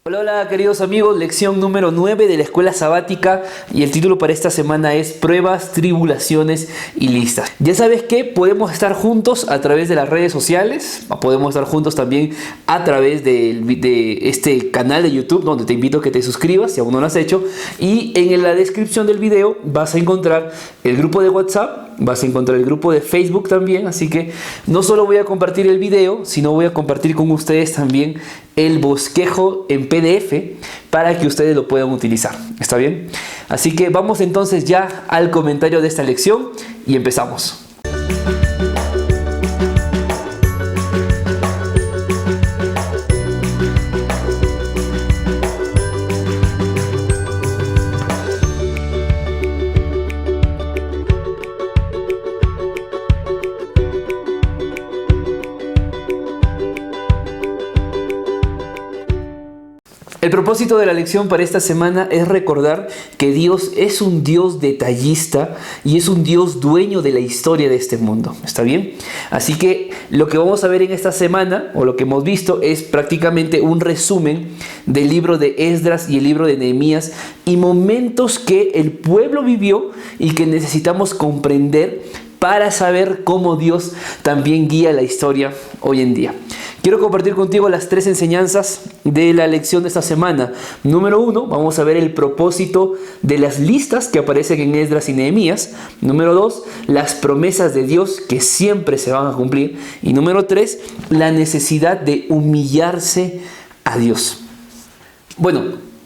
Hola, hola queridos amigos, lección número 9 de la escuela sabática y el título para esta semana es Pruebas, Tribulaciones y Listas. Ya sabes que podemos estar juntos a través de las redes sociales, podemos estar juntos también a través de este canal de YouTube donde te invito a que te suscribas si aún no lo has hecho, y en la descripción del video vas a encontrar el grupo de WhatsApp, vas a encontrar el grupo de Facebook también, así que no solo voy a compartir el video, sino voy a compartir con ustedes también el bosquejo en PDF para que ustedes lo puedan utilizar. ¿Está bien? Así que vamos entonces ya al comentario de esta lección y empezamos. El propósito de la lección para esta semana es recordar que Dios es un Dios detallista y es un Dios dueño de la historia de este mundo. ¿Está bien? Así que lo que vamos a ver en esta semana, o lo que hemos visto, es prácticamente un resumen del libro de Esdras y el libro de Nehemías y momentos que el pueblo vivió y que necesitamos comprender para saber cómo Dios también guía la historia hoy en día. Quiero compartir contigo las 3 enseñanzas de la lección de esta semana. Número 1, vamos a ver el propósito de las listas que aparecen en Esdras y Nehemías. Número 2, las promesas de Dios que siempre se van a cumplir. Y número 3, la necesidad de humillarse a Dios. Bueno,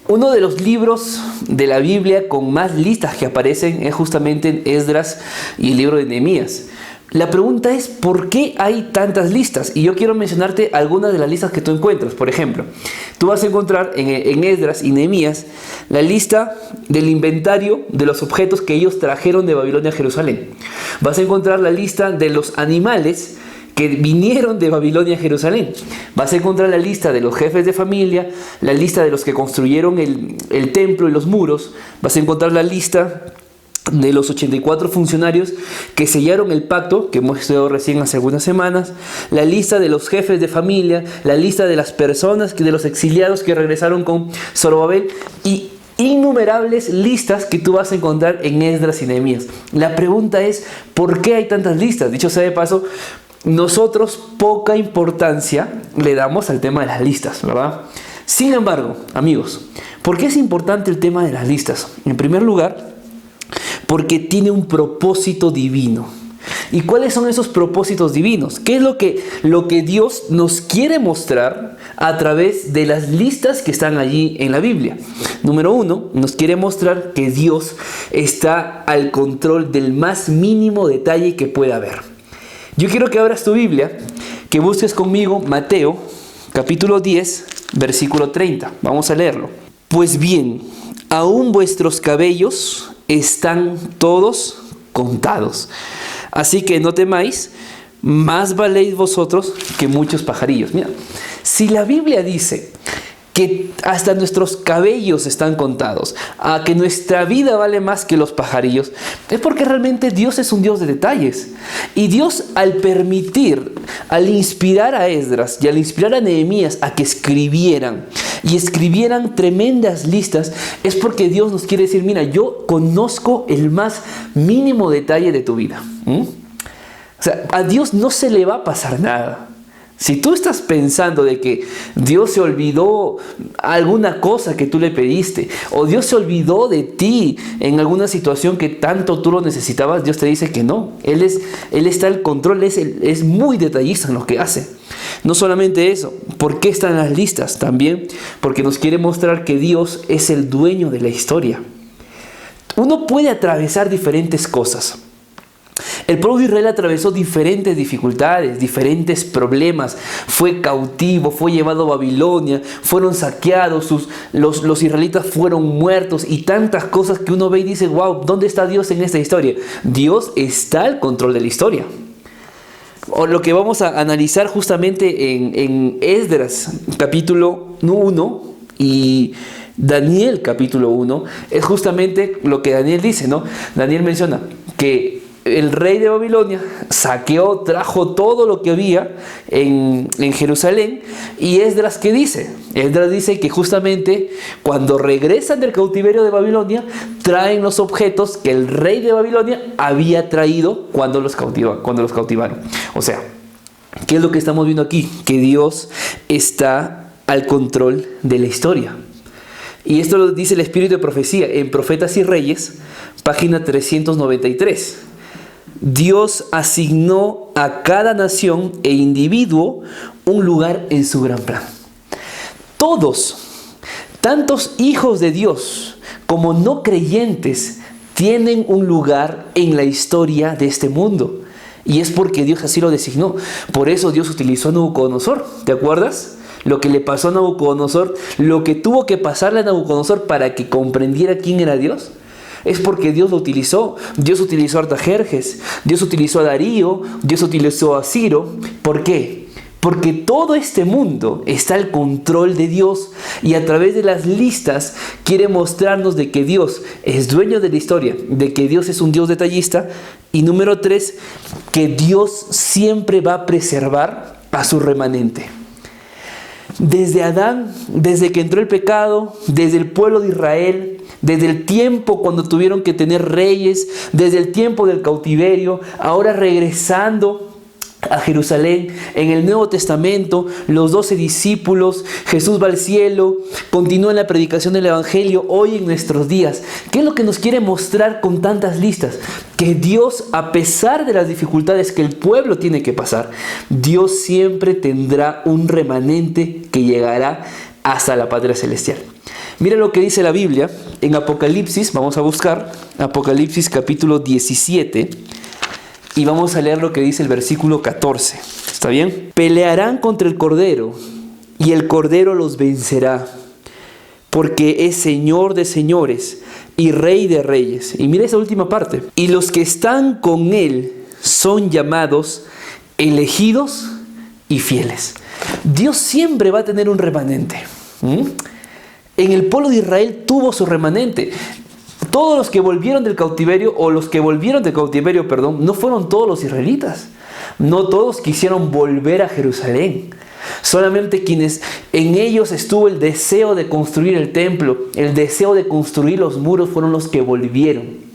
uno de los libros de la Biblia con más listas que aparecen es justamente en Esdras y el libro de Nehemías. La pregunta es, ¿por qué hay tantas listas? Y yo quiero mencionarte algunas de las listas que tú encuentras. Por ejemplo, tú vas a encontrar en Esdras y Nehemías la lista del inventario de los objetos que ellos trajeron de Babilonia a Jerusalén. Vas a encontrar la lista de los animales que vinieron de Babilonia a Jerusalén. Vas a encontrar la lista de los jefes de familia, la lista de los que construyeron el templo y los muros. Vas a encontrar la lista de los 84 funcionarios que sellaron el pacto que hemos estudiado recién hace algunas semanas, la lista de los jefes de familia, la lista de las personas, de los exiliados que regresaron con Zorobabel y innumerables listas que tú vas a encontrar en Esdras y Nehemías. La pregunta es, ¿por qué hay tantas listas? Dicho sea de paso, nosotros poca importancia le damos al tema de las listas, ¿verdad? Sin embargo, amigos, ¿por qué es importante el tema de las listas? En primer lugar, porque tiene un propósito divino. ¿Y cuáles son esos propósitos divinos? ¿Qué es lo que Dios nos quiere mostrar a través de las listas que están allí en la Biblia? Número 1, nos quiere mostrar que Dios está al control del más mínimo detalle que pueda haber. Yo quiero que abras tu Biblia, que busques conmigo Mateo, capítulo 10, versículo 30. Vamos a leerlo. Pues bien, aún vuestros cabellos están todos contados. Así que no temáis, más valéis vosotros que muchos pajarillos. Mira, si la Biblia dice que hasta nuestros cabellos están contados, a que nuestra vida vale más que los pajarillos, es porque realmente Dios es un Dios de detalles. Y Dios, al inspirar a Esdras y al inspirar a Nehemías a que escribieran tremendas listas, es porque Dios nos quiere decir, mira, yo conozco el más mínimo detalle de tu vida. O sea, a Dios no se le va a pasar nada. Si tú estás pensando de que Dios se olvidó alguna cosa que tú le pediste, o Dios se olvidó de ti en alguna situación que tanto tú lo necesitabas, Dios te dice que no. Él está al control, es muy detallista en lo que hace. No solamente eso, ¿por qué están las listas? También porque nos quiere mostrar que Dios es el dueño de la historia. Uno puede atravesar diferentes cosas. El pueblo de Israel atravesó diferentes dificultades, diferentes problemas. Fue cautivo, fue llevado a Babilonia, fueron saqueados, los israelitas fueron muertos y tantas cosas que uno ve y dice, wow, ¿dónde está Dios en esta historia? Dios está al control de la historia. O lo que vamos a analizar justamente en Esdras capítulo 1 y Daniel capítulo 1 es justamente lo que Daniel dice, ¿no? Daniel menciona que el rey de Babilonia saqueó, trajo todo lo que había en Jerusalén, y Esdras dice que justamente cuando regresan del cautiverio de Babilonia, traen los objetos que el rey de Babilonia había traído cuando los cautivaron. O sea, ¿qué es lo que estamos viendo aquí? Que Dios está al control de la historia. Y esto lo dice el Espíritu de Profecía en Profetas y Reyes, página 393. Dios asignó a cada nación e individuo un lugar en su gran plan. Todos, tantos hijos de Dios como no creyentes, tienen un lugar en la historia de este mundo. Y es porque Dios así lo designó. Por eso Dios utilizó a Nabucodonosor. ¿Te acuerdas? Lo que le pasó a Nabucodonosor, lo que tuvo que pasarle a Nabucodonosor para que comprendiera quién era Dios. Es porque Dios lo utilizó. Dios utilizó a Artajerjes, Dios utilizó a Darío, Dios utilizó a Ciro. ¿Por qué? Porque todo este mundo está al control de Dios, y a través de las listas quiere mostrarnos de que Dios es dueño de la historia, de que Dios es un Dios detallista, y número 3, que Dios siempre va a preservar a su remanente. Desde Adán, desde que entró el pecado, desde el pueblo de Israel, desde el tiempo cuando tuvieron que tener reyes, desde el tiempo del cautiverio, ahora regresando a Jerusalén, en el Nuevo Testamento, los 12 discípulos, Jesús va al cielo, continúa en la predicación del Evangelio, hoy en nuestros días. ¿Qué es lo que nos quiere mostrar con tantas listas? Que Dios, a pesar de las dificultades que el pueblo tiene que pasar, Dios siempre tendrá un remanente que llegará hasta la patria celestial. Mira lo que dice la Biblia en Apocalipsis. Vamos a buscar Apocalipsis capítulo 17 y vamos a leer lo que dice el versículo 14. ¿Está bien? Pelearán contra el Cordero, y el Cordero los vencerá, porque es Señor de señores y Rey de reyes. Y mira esa última parte. Y los que están con Él son llamados, elegidos y fieles. Dios siempre va a tener un remanente. En el pueblo de Israel tuvo su remanente. Todos los que volvieron del cautiverio, no fueron todos los israelitas. No todos quisieron volver a Jerusalén. Solamente quienes en ellos estuvo el deseo de construir el templo, el deseo de construir los muros, fueron los que volvieron.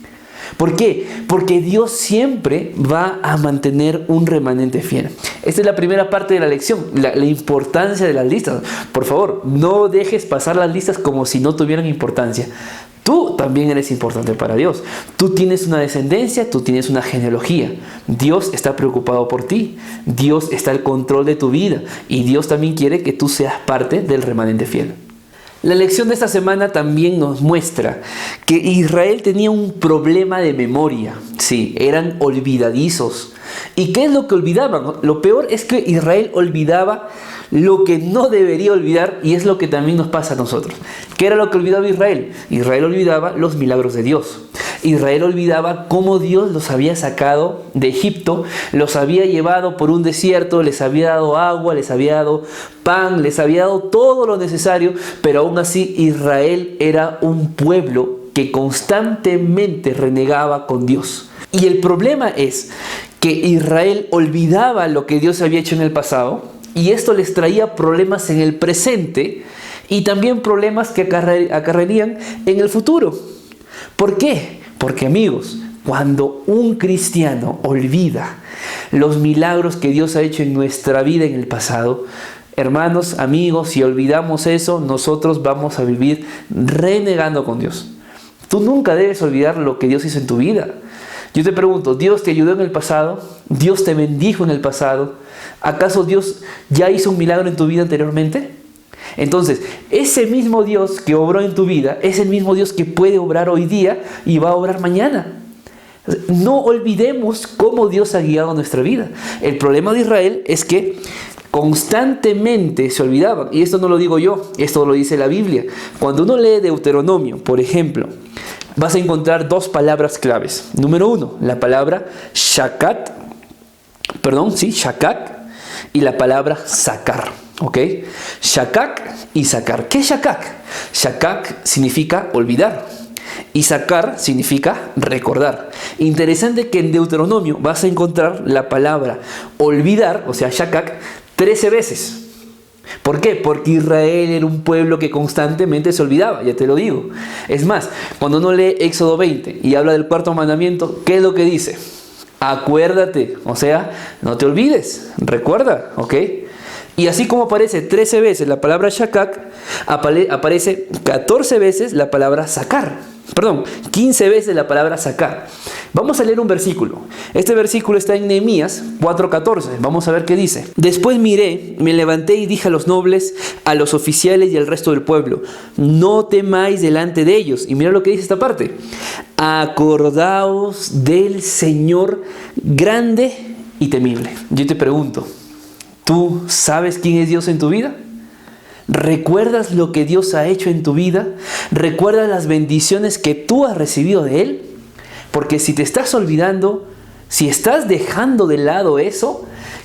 ¿Por qué? Porque Dios siempre va a mantener un remanente fiel. Esta es la primera parte de la lección, la importancia de las listas. Por favor, no dejes pasar las listas como si no tuvieran importancia. Tú también eres importante para Dios. Tú tienes una descendencia, tú tienes una genealogía. Dios está preocupado por ti. Dios está al control de tu vida. Y Dios también quiere que tú seas parte del remanente fiel. La lección de esta semana también nos muestra que Israel tenía un problema de memoria. Sí, eran olvidadizos. ¿Y qué es lo que olvidaban? Lo peor es que Israel olvidaba lo que no debería olvidar, y es lo que también nos pasa a nosotros. ¿Qué era lo que olvidaba Israel? Israel olvidaba los milagros de Dios. Israel olvidaba cómo Dios los había sacado de Egipto, los había llevado por un desierto, les había dado agua, les había dado pan, les había dado todo lo necesario, pero aún así Israel era un pueblo que constantemente renegaba con Dios. Y el problema es que Israel olvidaba lo que Dios había hecho en el pasado, y esto les traía problemas en el presente y también problemas que acarrearían en el futuro. ¿Por qué? Porque, amigos, cuando un cristiano olvida los milagros que Dios ha hecho en nuestra vida en el pasado, hermanos, amigos, si olvidamos eso, nosotros vamos a vivir renegando con Dios. Tú nunca debes olvidar lo que Dios hizo en tu vida. Yo te pregunto, ¿Dios te ayudó en el pasado? ¿Dios te bendijo en el pasado? ¿Acaso Dios ya hizo un milagro en tu vida anteriormente? Entonces, ese mismo Dios que obró en tu vida es el mismo Dios que puede obrar hoy día y va a obrar mañana. No olvidemos cómo Dios ha guiado nuestra vida. El problema de Israel es que constantemente se olvidaban. Y esto no lo digo yo, esto lo dice la Biblia. Cuando uno lee Deuteronomio, por ejemplo, vas a encontrar dos palabras claves. Número 1, la palabra shakak, y la palabra sacar. ¿Ok? Shakak y sacar. ¿Qué es shakak? Shakak significa olvidar. Y sacar significa recordar. Interesante que en Deuteronomio vas a encontrar la palabra olvidar, o sea, shakak, 13 veces. ¿Por qué? Porque Israel era un pueblo que constantemente se olvidaba, ya te lo digo. Es más, cuando uno lee Éxodo 20 y habla del cuarto mandamiento, ¿qué es lo que dice? Acuérdate, o sea, no te olvides, recuerda, ¿ok? Y así como aparece 13 veces la palabra shakak, aparece 14 veces la palabra sacar. Perdón, 15 veces la palabra sacar. Vamos a leer un versículo. Este versículo está en Nehemías 4:14. Vamos a ver qué dice. Después miré, me levanté y dije a los nobles, a los oficiales y al resto del pueblo: no temáis delante de ellos. Y mira lo que dice esta parte: acordaos del Señor grande y temible. Yo te pregunto, ¿tú sabes quién es Dios en tu vida? ¿Recuerdas lo que Dios ha hecho en tu vida? ¿Recuerdas las bendiciones que tú has recibido de Él? Porque si te estás olvidando, si estás dejando de lado eso,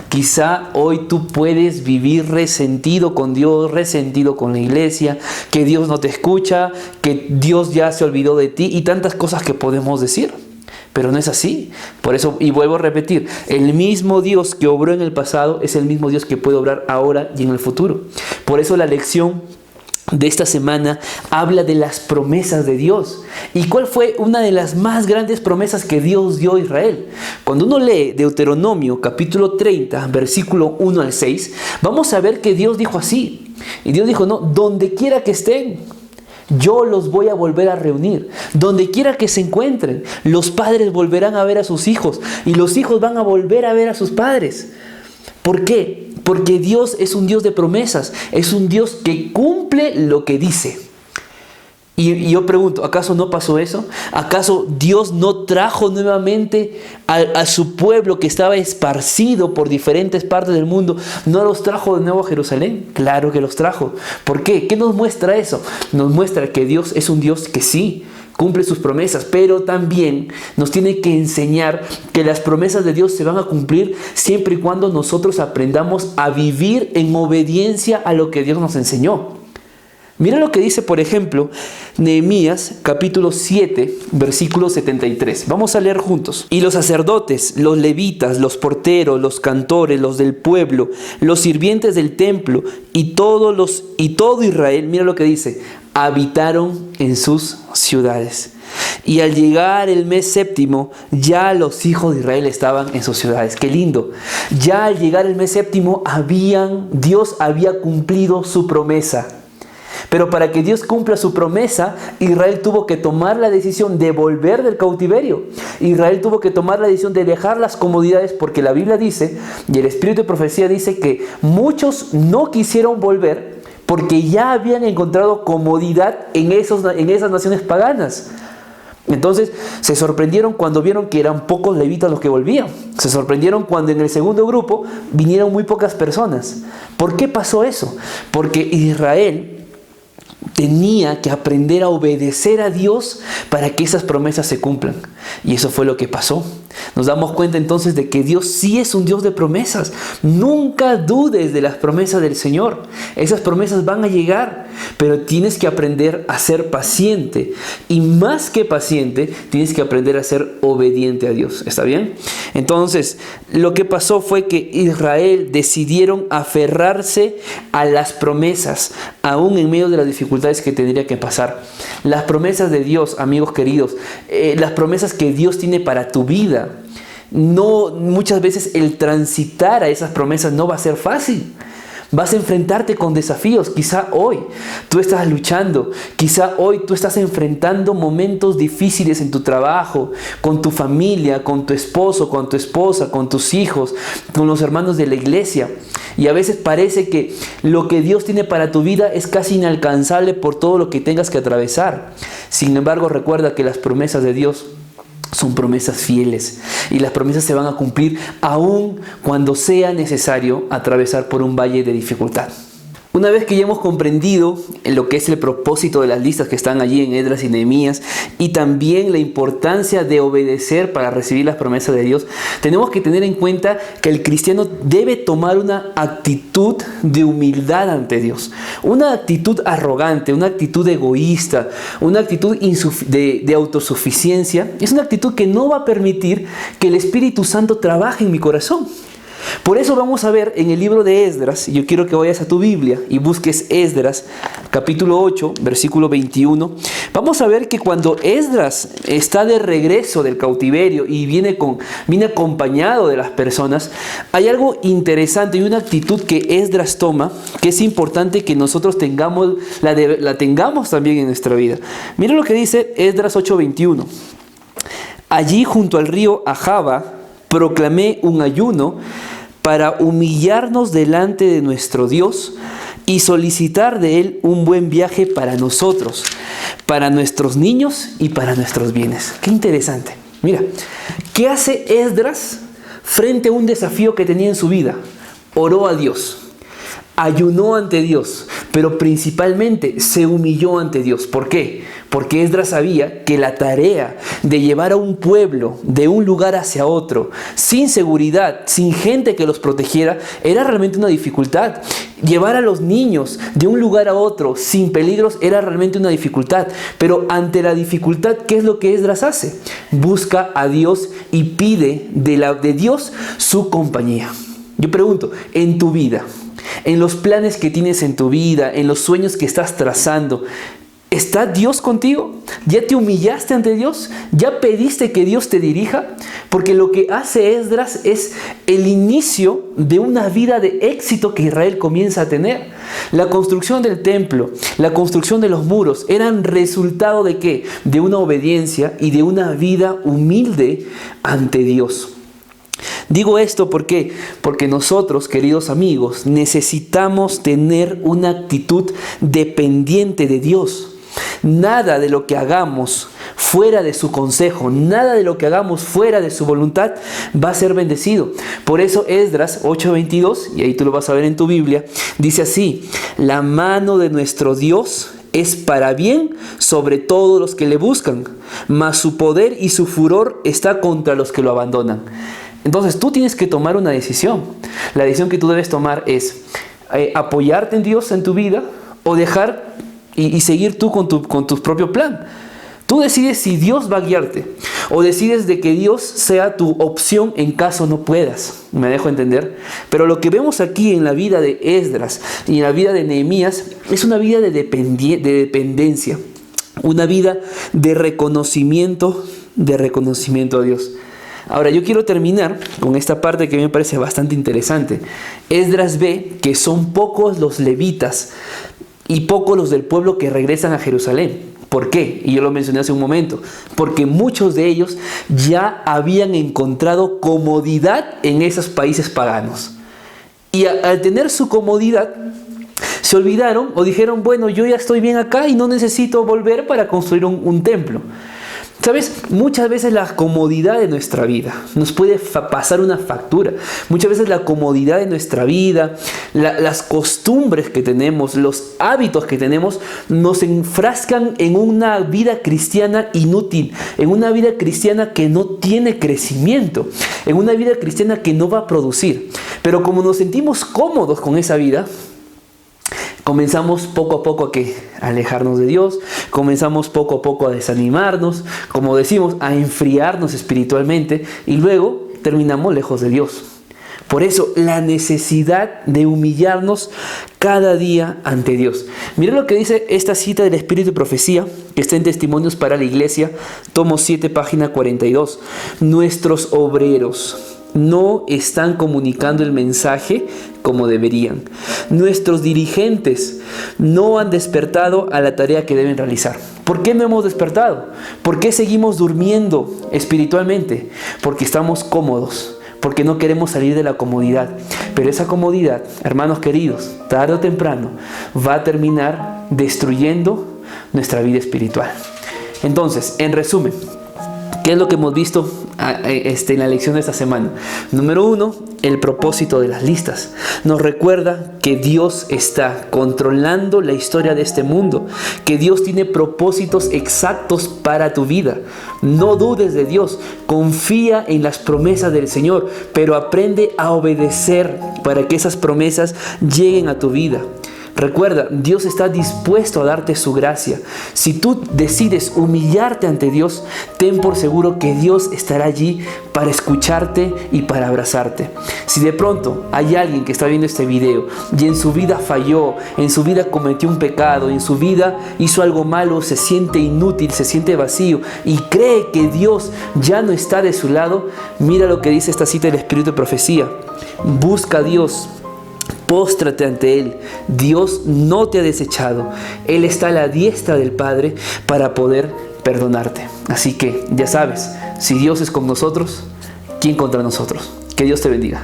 quizá hoy tú puedes vivir resentido con Dios, resentido con la iglesia, que Dios no te escucha, que Dios ya se olvidó de ti y tantas cosas que podemos decir. Pero no es así. Por eso, y vuelvo a repetir, el mismo Dios que obró en el pasado es el mismo Dios que puede obrar ahora y en el futuro. Por eso la lección de esta semana habla de las promesas de Dios. ¿Y cuál fue una de las más grandes promesas que Dios dio a Israel? Cuando uno lee Deuteronomio capítulo 30, versículo 1 al 6, vamos a ver que Dios dijo así. Y Dios dijo, no, donde quiera que estén, yo los voy a volver a reunir. Donde quiera que se encuentren, los padres volverán a ver a sus hijos y los hijos van a volver a ver a sus padres. ¿Por qué? Porque Dios es un Dios de promesas, es un Dios que cumple lo que dice. Y yo pregunto, ¿acaso no pasó eso? ¿Acaso Dios no trajo nuevamente a su pueblo que estaba esparcido por diferentes partes del mundo? ¿No los trajo de nuevo a Jerusalén? Claro que los trajo. ¿Por qué? ¿Qué nos muestra eso? Nos muestra que Dios es un Dios que sí cumple sus promesas, pero también nos tiene que enseñar que las promesas de Dios se van a cumplir siempre y cuando nosotros aprendamos a vivir en obediencia a lo que Dios nos enseñó. Mira lo que dice, por ejemplo, Nehemías capítulo 7, versículo 73. Vamos a leer juntos. Y los sacerdotes, los levitas, los porteros, los cantores, los del pueblo, los sirvientes del templo y todo Israel, mira lo que dice, habitaron en sus ciudades. Y al llegar el mes séptimo, ya los hijos de Israel estaban en sus ciudades. ¡Qué lindo! Ya al llegar el mes séptimo, Dios había cumplido su promesa. Pero para que Dios cumpla su promesa, Israel tuvo que tomar la decisión de volver del cautiverio. Israel tuvo que tomar la decisión de dejar las comodidades, porque la Biblia dice, y el Espíritu de Profecía dice, que muchos no quisieron volver porque ya habían encontrado comodidad en esas naciones paganas. Entonces se sorprendieron cuando vieron que eran pocos levitas los que volvían. Se sorprendieron cuando en el segundo grupo vinieron muy pocas personas. ¿Por qué pasó eso? Porque Israel tenía que aprender a obedecer a Dios para que esas promesas se cumplan. Y eso fue lo que pasó. Nos damos cuenta entonces de que Dios sí es un Dios de promesas. Nunca dudes de las promesas del Señor. Esas promesas van a llegar, pero tienes que aprender a ser paciente. Y más que paciente, tienes que aprender a ser obediente a Dios. ¿Está bien? Entonces, lo que pasó fue que Israel decidieron aferrarse a las promesas, aún en medio de las dificultades que tendría que pasar. Las promesas de Dios, amigos queridos, las promesas que Dios tiene para tu vida. No, muchas veces el transitar a esas promesas no va a ser fácil. Vas a enfrentarte con desafíos. Quizá hoy tú estás luchando. Quizá hoy tú estás enfrentando momentos difíciles en tu trabajo, con tu familia, con tu esposo, con tu esposa, con tus hijos, con los hermanos de la iglesia. Y a veces parece que lo que Dios tiene para tu vida es casi inalcanzable por todo lo que tengas que atravesar. Sin embargo, recuerda que las promesas de Dios son promesas fieles y las promesas se van a cumplir aun cuando sea necesario atravesar por un valle de dificultad. Una vez que ya hemos comprendido lo que es el propósito de las listas que están allí en Esdras y Nehemías y también la importancia de obedecer para recibir las promesas de Dios, tenemos que tener en cuenta que el cristiano debe tomar una actitud de humildad ante Dios. Una actitud arrogante, una actitud egoísta, una actitud de autosuficiencia. Es una actitud que no va a permitir que el Espíritu Santo trabaje en mi corazón. Por eso vamos a ver en el libro de Esdras, yo quiero que vayas a tu Biblia y busques Esdras, capítulo 8, versículo 21. Vamos a ver que cuando Esdras está de regreso del cautiverio y viene acompañado de las personas, hay algo interesante y una actitud que Esdras toma, que es importante que nosotros la tengamos también en nuestra vida. Mira lo que dice Esdras 8:21. Allí junto al río Ahava proclamé un ayuno para humillarnos delante de nuestro Dios y solicitar de Él un buen viaje para nosotros, para nuestros niños y para nuestros bienes. Qué interesante. Mira, ¿qué hace Esdras frente a un desafío que tenía en su vida? Oró a Dios, ayunó ante Dios, pero principalmente se humilló ante Dios. ¿Por qué? Porque Esdras sabía que la tarea de llevar a un pueblo de un lugar hacia otro, sin seguridad, sin gente que los protegiera, era realmente una dificultad. Llevar a los niños de un lugar a otro sin peligros era realmente una dificultad. Pero ante la dificultad, ¿qué es lo que Esdras hace? Busca a Dios y pide de Dios su compañía. Yo pregunto, en tu vida, en los planes que tienes en tu vida, en los sueños que estás trazando, ¿está Dios contigo? ¿Ya te humillaste ante Dios? ¿Ya pediste que Dios te dirija? Porque lo que hace Esdras es el inicio de una vida de éxito que Israel comienza a tener. La construcción del templo, la construcción de los muros, eran resultado ¿de qué? De una obediencia y de una vida humilde ante Dios. Digo esto porque nosotros, queridos amigos, necesitamos tener una actitud dependiente de Dios. Nada de lo que hagamos fuera de su consejo, nada de lo que hagamos fuera de su voluntad va a ser bendecido. Por eso Esdras 8:22, y ahí tú lo vas a ver en tu Biblia, dice así: la mano de nuestro Dios es para bien sobre todos los que le buscan, mas su poder y su furor está contra los que lo abandonan. Entonces tú tienes que tomar una decisión. La decisión que tú debes tomar es apoyarte en Dios en tu vida o dejar y seguir tú con tu propio plan. Tú decides si Dios va a guiarte o decides de que Dios sea tu opción en caso no puedas. ¿Me dejo entender? Pero lo que vemos aquí en la vida de Esdras y en la vida de Nehemías es una vida de dependencia, una vida de reconocimiento a Dios. Ahora, yo quiero terminar con esta parte que me parece bastante interesante. Esdras ve que son pocos los levitas y pocos los del pueblo que regresan a Jerusalén. ¿Por qué? Y yo lo mencioné hace un momento. Porque muchos de ellos ya habían encontrado comodidad en esos países paganos. Y al tener su comodidad, se olvidaron o dijeron, bueno, yo ya estoy bien acá y no necesito volver para construir un templo. ¿Sabes? Muchas veces la comodidad de nuestra vida nos puede pasar una factura. Muchas veces la comodidad de nuestra vida, las costumbres que tenemos, los hábitos que tenemos, nos enfrascan en una vida cristiana inútil, en una vida cristiana que no tiene crecimiento, en una vida cristiana que no va a producir. Pero como nos sentimos cómodos con esa vida, comenzamos poco a poco a alejarnos de Dios, comenzamos poco a poco a desanimarnos, como decimos, a enfriarnos espiritualmente y luego terminamos lejos de Dios. Por eso, la necesidad de humillarnos cada día ante Dios. Mira lo que dice esta cita del Espíritu y Profecía, que está en Testimonios para la Iglesia, tomo 7, página 42. Nuestros obreros no están comunicando el mensaje como deberían. Nuestros dirigentes no han despertado a la tarea que deben realizar. ¿Por qué no hemos despertado? ¿Por qué seguimos durmiendo espiritualmente? Porque estamos cómodos, porque no queremos salir de la comodidad. Pero esa comodidad, hermanos queridos, tarde o temprano, va a terminar destruyendo nuestra vida espiritual. Entonces, en resumen, ¿Qué es lo que hemos visto en la lección de esta semana? Número 1, el propósito de las listas. Nos recuerda que Dios está controlando la historia de este mundo, que Dios tiene propósitos exactos para tu vida. No dudes de Dios, confía en las promesas del Señor, pero aprende a obedecer para que esas promesas lleguen a tu vida. Recuerda, Dios está dispuesto a darte su gracia. Si tú decides humillarte ante Dios, ten por seguro que Dios estará allí para escucharte y para abrazarte. Si de pronto hay alguien que está viendo este video y en su vida falló, en su vida cometió un pecado, en su vida hizo algo malo, se siente inútil, se siente vacío y cree que Dios ya no está de su lado, mira lo que dice esta cita del Espíritu de Profecía. Busca a Dios. Póstrate ante Él. Dios no te ha desechado. Él está a la diestra del Padre para poder perdonarte. Así que ya sabes, si Dios es con nosotros, ¿quién contra nosotros? Que Dios te bendiga.